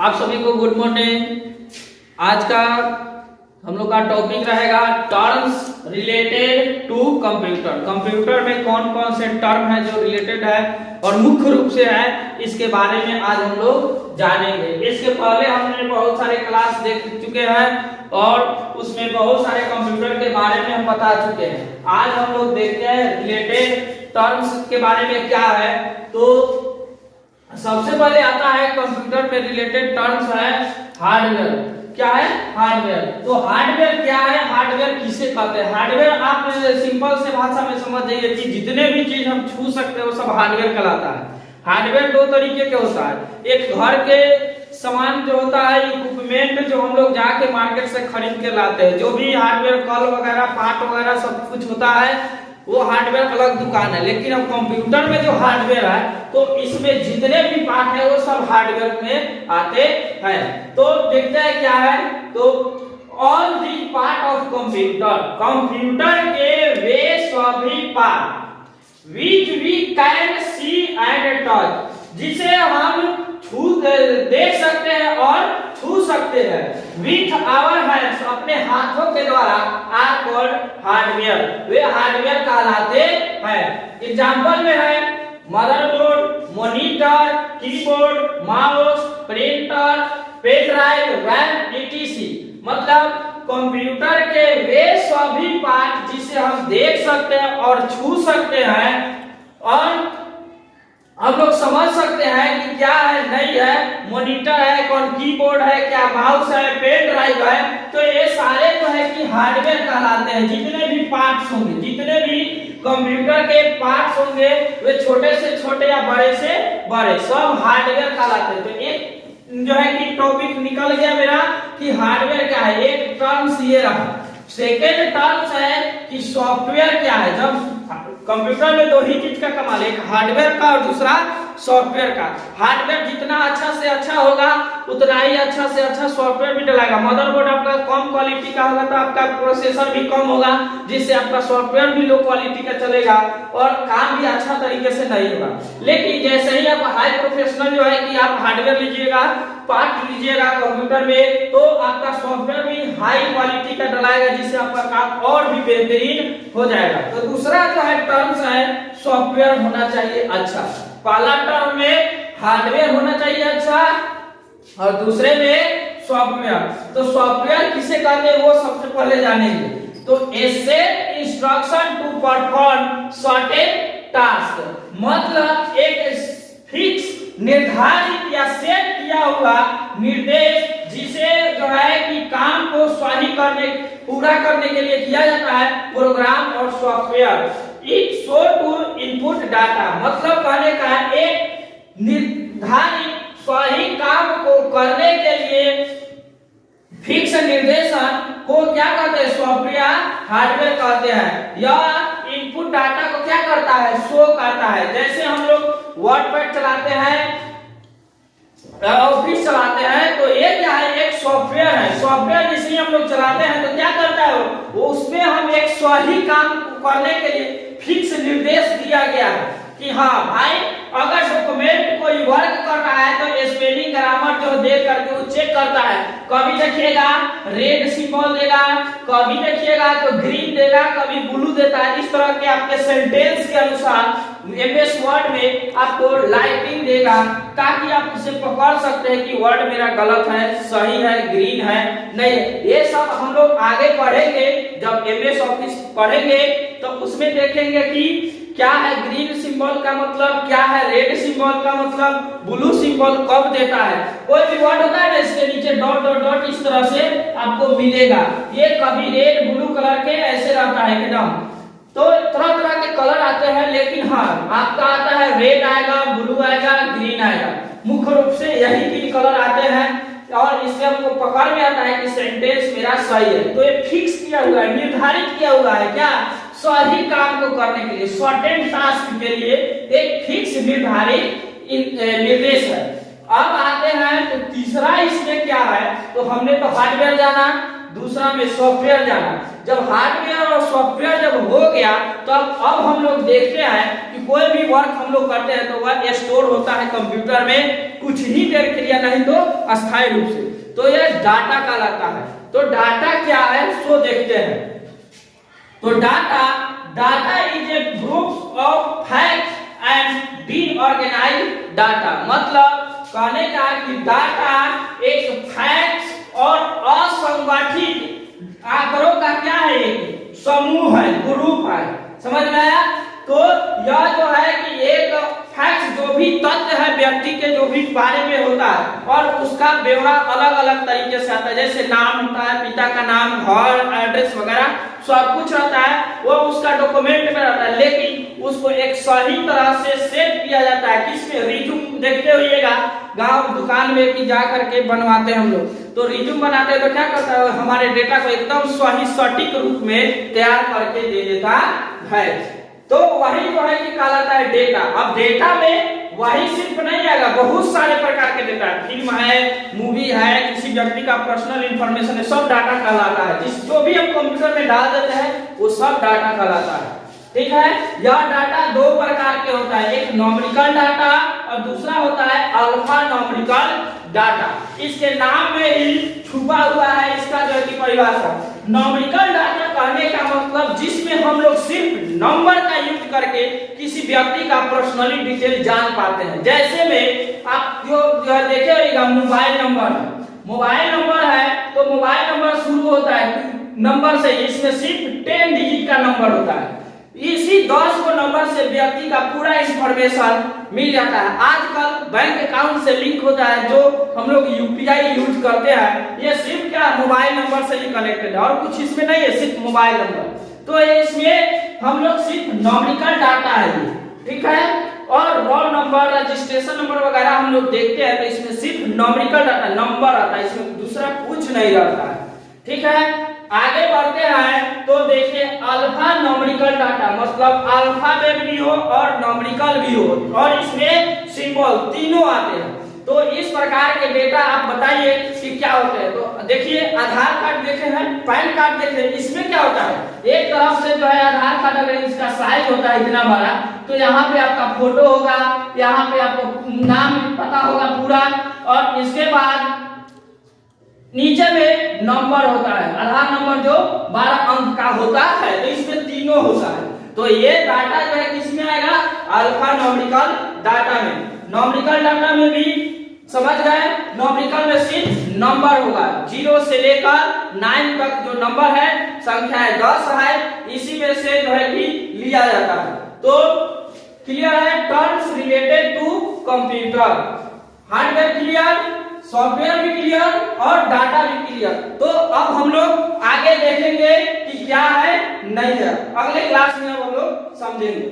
आप सभी को गुड मॉर्निंग। आज का हम लोग का टॉपिक रहेगा terms related to computer. Computer में कौन कौन से टर्म है जो रिलेटेड है और मुख्य रूप से है, इसके बारे में आज हम लोग जानेंगे। इसके पहले हमने बहुत सारे क्लास देख चुके हैं और उसमें बहुत सारे कंप्यूटर के बारे में हम बता चुके हैं। आज हम लोग देखते हैं रिलेटेड टर्म्स के बारे में क्या है। तो सबसे पहले आता है कंप्यूटर में रिलेटेड टर्म्स है हार्डवेयर। क्या है? हार्डवेयर। तो हार्डवेयर क्या है, हार्डवेयर किसे कहते हैं? हार्डवेयर आप सिंपल से भाषा में समझ जाइए कि जितने भी चीज हम छू सकते हैं वो सब हार्डवेयर कहलाता है। हार्डवेयर दो तरीके के होता है। एक घर के सामान जो होता है, इक्विपमेंट जो हम लोग जाके मार्केट से खरीद के लाते हैं, जो भी हार्डवेयर कल वगैरह पार्ट वगैरह सब कुछ होता है वो हार्डवेयर अलग दुकान है। लेकिन अब कंप्यूटर में जो हार्डवेयर है तो इसमें जितने भी पार्ट है वो सब हार्डवेयर में आते हैं। तो देखते हैं क्या है। तो all the part of computer, computer के वे सभी part which we can see and touch, जिसे हम छू देख सकते हैं और छू सकते हैं, विथ आवर हैंड्स, अपने हाथों के द्वारा, आर कॉल्ड हार्डवेयर, वे हार्डवेयर कहलाते हैं। एग्जांपल में है motherboard, monitor, keyboard, mouse, printer, pen drive, RAM etc। मतलब कंप्यूटर के वे सभी पार्ट जिसे हम देख सकते हैं और छू सकते हैं और हम लोग समझ सकते हैं कि क्या है, नहीं है, मॉनिटर है, कौन कीबोर्ड है, क्या माउस है, पेन ड्राइव है, तो ये सारे जो है कि हार्डवेयर कहलाते हैं। जितने भी पार्ट्स होंगे, जितने भी कंप्यूटर के पार्ट्स होंगे, वे छोटे से छोटे या बड़े से बड़े सब हार्डवेयर कहलाते हैं। तो एक जो है कि टॉपिक निकल गया मेरा कि हार्डवेयर क्या है। एक टर्म्स ये रहा। सेकेंड टर्म्स है कि सॉफ्टवेयर क्या है। जब कंप्यूटर में दो ही चीज का कमाल है, एक हार्डवेयर का और दूसरा सॉफ्टवेयर का। हार्डवेयर जितना अच्छा से अच्छा होगा उतना ही अच्छा से अच्छा सॉफ्टवेयर भी डलाएगा। मदरबोर्ड आपका कम क्वालिटी का होगा तो आपका प्रोसेसर भी कम होगा, जिससे आपका सॉफ्टवेयर भी लो क्वालिटी का चलेगा और काम भी अच्छा तरीके से नहीं होगा। लेकिन जैसे ही आप हाई प्रोफेशनल जो है कि आप हार्डवेयर लीजिएगा, पार्ट लीजिएगा कंप्यूटर में, तो आपका सॉफ्टवेयर भी हाई क्वालिटी का डलाएगा, जिससे आपका काम और भी बेहतरीन हो जाएगा। तो दूसरा जो है टर्म्स है सॉफ्टवेयर होना चाहिए अच्छा। पहला टर्म में हार्डवेयर होना चाहिए अच्छा और दूसरे में सॉफ्टवेयर। तो सॉफ्टवेयर किसे कहते हैं वो सबसे पहले जानेंगे। तो a set instruction to perform certain task, मतलब एक फिक्स निर्धारित या सेट किया हुआ निर्देश जिसे जो है कि काम को सही करने पूरा करने के लिए किया जाता है, प्रोग्राम और software. It show to input data, मतलब कहने का एक निर्धारित सही काम को करने के लिए फिक्स निर्देशन को क्या कहते हैं, सॉफ्टवेयर हार्डवेयर कहते हैं। यह इनपुट डाटा को क्या करता है, शो करता है। जैसे हम लोग वर्ड पैड चलाते हैं, ऑफिस चलाते हैं, तो ये क्या है, एक सॉफ्टवेयर है। सॉफ्टवेयर जिसे हम लोग चलाते हैं तो क्या करता है वो, उसमें हम एक सही काम करने के लिए फिक्स निर्देश दिया गया है कि हाँ भाई, अगर डॉक्यूमेंट कोई वर्क कर रहा है तो स्पेलिंग ग्रामर जो देख करके वो चेक करता है। कभी देखिएगा रेड सिंबल देगा, कभी देखिएगा तो ग्रीन देगा, कभी ब्लू देता है। इस तरह के आपके सेंटेंस के अनुसार एमएस वर्ड में आपको लाइटिंग देगा, ताकि आप उसे पकड़ सकते हैं कि वर्ड मेरा गलत है, सही है, ग्रीन है, नहीं। ये सब हम लोग आगे पढ़ेंगे, जब एमएस ऑफिस पढ़ेंगे तो उसमें देखेंगे कि क्या है ग्रीन सिंबल का मतलब, क्या है रेड सिंबल का मतलब, ब्लू सिंबल कब देता है। कोई भी वर्ड होता है ना, इसके नीचे डॉट डॉट डॉट इस तरह से आपको मिलेगा। ये कभी रेड ब्लू कलर के ऐसे रहता है एकदम। तो तरह तरह के कलर आते हैं, लेकिन हाँ आपका आता है रेड आएगा, ब्लू आएगा, ग्रीन आएगा। मुख्य रूप से यही तीन कलर आते हैं और इससे हमको पकड़ में आता है कि सेंटेंस मेरा सही है। तो ये फिक्स किया हुआ है, निर्धारित किया हुआ है, क्या सही काम को करने के लिए, सर्टेन टास्क के लिए एक फिक्स निर्धारित निर्देश है। अब आते हैं तो तीसरा इसमें क्या है। तो हमने तो हार्डवेयर जाना, दूसरा में सॉफ्टवेयर जाना। जब हार्डवेयर और सॉफ्टवेयर जब हो गया तो अब हम लोग देखते हैं कि कोई भी वर्क हम लोग करते हैं तो वह स्टोर होता है कंप्यूटर में कुछ ही देर के लिए, नहीं तो अस्थायी रूप से। तो यह डाटा कहलाता है। तो डाटा क्या है सो देखते हैं। तो data is a group of facts and been organized data. मतलब कहने का कि डाटा एक फैक्ट्स और असंगठित आंकड़ों का क्या है, एक समूह है, ग्रुप है। समझ में आया? तो यह जो है कि एक फैक्ट्स जो भी तथ्य है व्यक्ति के जो भी बारे में होता है और उसका ब्यौरा अलग अलग तरीके से आता है। जैसे नाम होता है, पिता का नाम, घर, एड्रेस वगैरह सब कुछ रहता है, वो उसका डॉक्यूमेंट में रहता है। लेकिन उसको एक सही तरह से सेट किया जाता है। किसमें? रिज्यूम देखते होइएगा गांव दुकान में कि जा करके बनवाते हैं हम लोग। तो रिज्यूम बनाते हैं तो क्या करता है, हमारे डेटा को एकदम सही सटीक रूप में तैयार करके दे देता है। तो वही जो है कि कहलाता है डेटा। अब डेटा में वही सिर्फ नहीं आएगा, बहुत सारे प्रकार के डेटा, फिल्म है, मूवी है, किसी व्यक्ति का पर्सनल इंफॉर्मेशन है, सब डाटा कहलाता है। जिस जो भी हम कंप्यूटर में डाल देते हैं वो सब डाटा कहलाता है। ठीक है? यह डाटा दो प्रकार के होता है, एक न्यूमेरिकल डाटा और दूसरा होता है अल्फा न्यूमेरिकल डाटा। इसके नाम में ही छुपा हुआ है इसका जो है कि परिभाषा। न्यूमेरिकल डाटा कहने का मतलब जिसमें हम लोग सिर्फ नंबर का यूज करके किसी व्यक्ति का पर्सनली डिटेल जान पाते हैं। जैसे में आप जो देखे होगा मोबाइल नंबर है तो मोबाइल नंबर शुरू होता है नंबर से, इसमें सिर्फ 10 डिजिट का नंबर होता है। इसी 10 को नंबर से व्यक्ति का पूरा इंफॉर्मेशन मिल जाता है। आजकल बैंक अकाउंट से लिंक होता है, जो हम लोग यूपीआई यूज करते हैं, ये सिर्फ क्या मोबाइल नंबर से ही कनेक्टेड है और कुछ इसमें नहीं है, सिर्फ मोबाइल नंबर। तो इसमें हम लोग सिर्फ न्यूमेरिकल डाटा है ये, ठीक है। और रोल नंबर, रजिस्ट्रेशन नंबर वगैरह हम लोग देखते हैं तो इसमें सिर्फ न्यूमेरिकल डाटा नंबर आता है, इसमें दूसरा कुछ नहीं रहता है, ठीक है। आगे बढ़ते हैं तो देखिए अल्फा न्यूमेरिकल डाटा, मतलब अल्फाबेट भी हो और न्यूमेरिकल भी हो और इसमें सिंबल तीनों आते हैं। तो इस प्रकार के डेटा आप बताइए कि क्या होते हैं। तो देखिए आधार कार्ड देखे हैं, पैन कार्ड देखे हैं, इसमें क्या होता है, एक तरफ से जो है आधार कार्ड अगर इसका साइज होता है इतना बड़ा तो यहाँ पे आपका फोटो होगा, यहाँ पे आपको नाम पता होगा पूरा, और इसके बाद नीचे में नंबर होता है, आधार नंबर जो 12 अंक का होता है, तो इसमें तीनों होता है। तो ये डाटा जो है किसमें आएगा, अल्फा न्यूमेरिकल डाटा में। न्यूमेरिकल डाटा में भी समझ गए, न्यूमेरिकल में सिर्फ नंबर होगा, 0 से लेकर 9 तक जो नंबर है, संख्या है 10 है, इसी में से जो है कि लिया जाता है। तो क्लियर है, terms related to computer, hardware clear, software भी क्लियर और डाटा भी क्लियर। तो अब हम लोग आगे देखेंगे कि क्या है नहीं है, अगले क्लास में हम लोग समझेंगे।